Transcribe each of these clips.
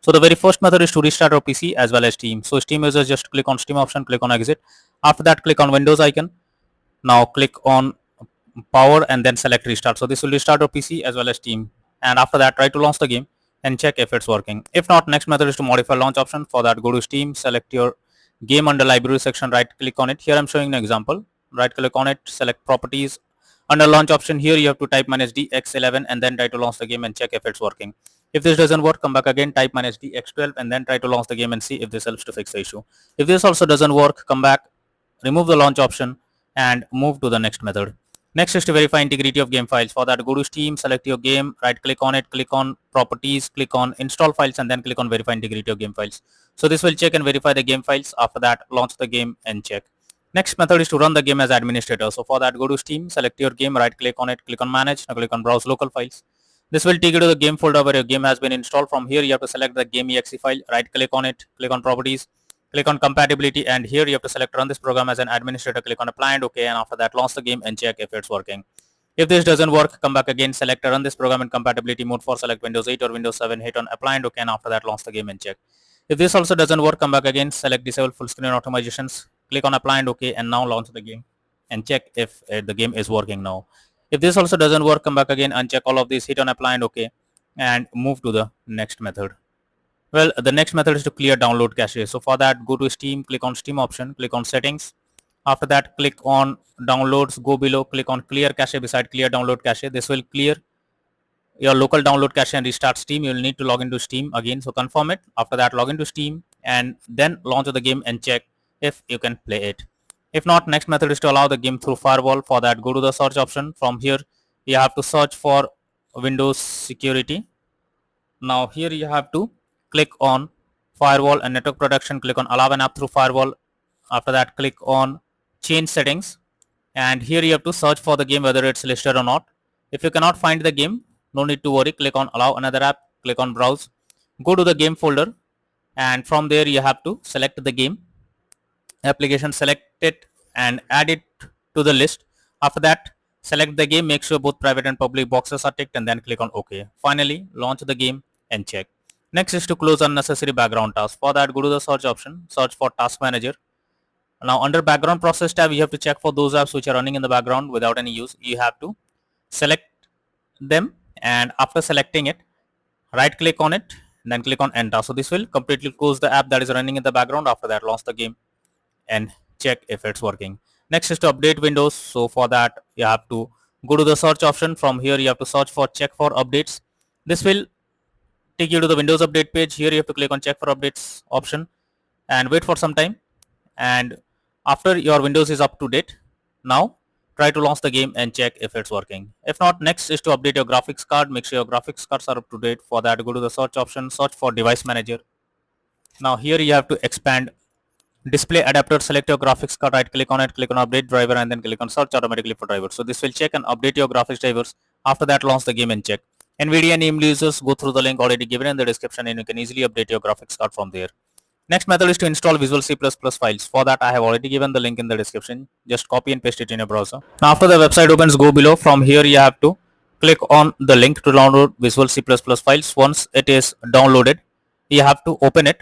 So the very first method is to restart your PC as well as Steam. So Steam users just click on Steam option, click on exit. After that, click on Windows icon. Now click on power and then select restart. So this will restart your PC as well as Steam. And after that, try to launch the game and check if it's working. If not, next method is to modify launch option. For that, go to Steam, select your game under library section, right click on it. Here I'm showing an example. Right click on it, select properties. Under launch option, here you have to type -dx11 and then try to launch the game and check if it's working. If this doesn't work, come back again, type -dx12 and then try to launch the game and see if this helps to fix the issue. If this also doesn't work, come back, remove the launch option and move to the next method. Next is to verify integrity of game files. For that, go to Steam, select your game, right click on it, click on properties, click on install files and then click on verify integrity of game files. So this will check and verify the game files. After that, launch the game and check. Next method is to run the game as administrator. So for that, go to Steam, select your game, right click on it, click on manage, now click on browse local files. This will take you to the game folder where your game has been installed. From here, you have to select the game exe file, right click on it, click on properties, click on compatibility, and here you have to select run this program as an administrator, click on apply and OK, and after that launch the game and check if it's working. If this doesn't work, come back again, select run this program in compatibility mode for select Windows 8 or Windows 7, hit on apply and OK, and after that launch the game and check. If this also doesn't work, come back again, select disable full screen optimizations, click on apply and OK, and now launch the game and check if the game is working now. If this also doesn't work, come back again, uncheck all of these, hit on apply and OK, and move to the next method. Well, the next method is to clear download cache. So for that, go to Steam, click on Steam option, click on settings. After that, click on downloads, go below, click on clear cache beside clear download cache. This will clear your local download cache and restart Steam. You will need to log into Steam again. So confirm it. After that, log into Steam and then launch the game and check if you can play it. If not, next method is to allow the game through firewall. For that, go to the search option. From here, you have to search for Windows security. Now here you have to click on firewall and network protection, click on allow an app through firewall. After that, click on change settings, and here you have to search for the game whether it's listed or not. If you cannot find the game, no need to worry, click on allow another app, click on browse, go to the game folder, and from there you have to select the game application, select it and add it to the list. After that, select the game, make sure both private and public boxes are ticked and then click on OK. Finally, launch the game and check. Next is to close unnecessary background tasks. For that, go to the search option, search for task manager. Now under background process tab, you have to check for those apps which are running in the background without any use. You have to select them, and after selecting it, right click on it and then click on enter. So this will completely close the app that is running in the background. After that, launch the game and check if it's working. Next is to update Windows. So for that, you have to go to the search option. From here, you have to search for check for updates. This will take you to the Windows update page. Here you have to click on check for updates option and wait for some time, and after your Windows is up to date, now try to launch the game and check if it's working. If not, next is to update your graphics card. Make sure your graphics cards are up to date. For that, go to the search option, search for device manager. Now here you have to expand display adapter, select your graphics card, right click on it, click on update driver and then click on search automatically for drivers. So this will check and update your graphics drivers. After that, launch the game and check. NVIDIA and AMD users, go through the link already given in the description and you can easily update your graphics card from there. Next method is to install Visual C++ files. For that, I have already given the link in the description. Just copy and paste it in your browser. Now after the website opens, go below. From here you have to click on the link to download Visual C++ files. Once it is downloaded, you have to open it.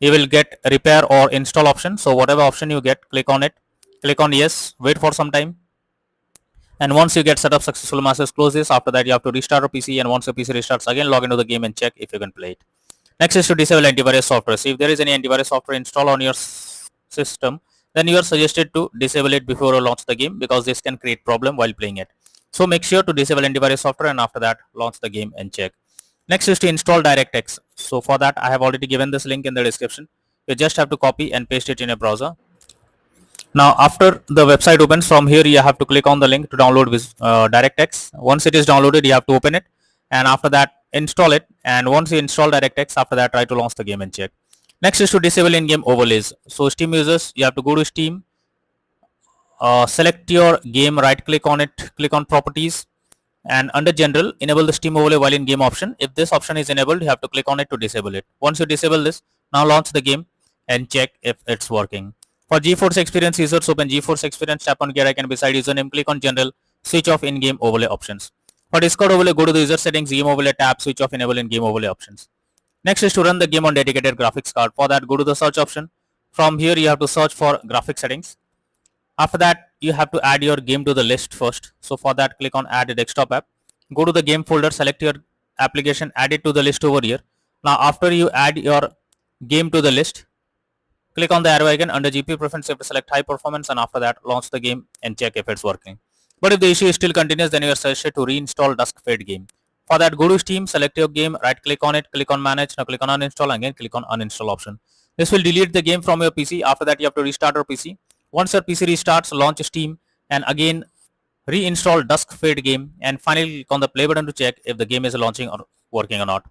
You will get repair or install option. So whatever option you get, click on it, click on yes, wait for some time. And once you get set up successful, message, close this. After that, you have to restart your PC, and once your PC restarts again, log into the game and check if you can play it. Next is to disable antivirus software. So if there is any antivirus software installed on your system, then you are suggested to disable it before you launch the game, because this can create problem while playing it. So make sure to disable antivirus software and after that launch the game and check. Next is to install DirectX. So for that, I have already given this link in the description. You just have to copy and paste it in your browser. Now after the website opens, from here you have to click on the link to download DirectX. Once it is downloaded, you have to open it, and after that install it. And once you install DirectX, after that try to launch the game and check. Next is to disable in-game overlays. So Steam users, you have to go to Steam, select your game, right click on it, click on properties, and under general, enable the Steam overlay while in game option. If this option is enabled, you have to click on it to disable it. Once you disable this, now launch the game and check if it's working. For GeForce Experience users, open GeForce Experience, tap on gear icon beside username, click on general, switch off in-game overlay options. For Discord overlay, go to the user settings, game overlay tab, switch off enable in-game overlay options. Next is to run the game on dedicated graphics card. For that, go to the search option. From here, you have to search for graphic settings. After that, you have to add your game to the list first. So for that, click on add a desktop app. Go to the game folder, select your application, add it to the list over here. Now after you add your game to the list, click on the arrow icon under GPU preference, you have to select high performance, and after that launch the game and check if it's working. But if the issue is still continuous, then you are suggested to reinstall Duskfade game. For that, go to Steam, select your game, right click on it, click on manage, now click on uninstall, again click on uninstall option. This will delete the game from your PC. After that, you have to restart your PC. Once your PC restarts, launch Steam and again reinstall Duskfade game, and finally click on the play button to check if the game is launching or working or not.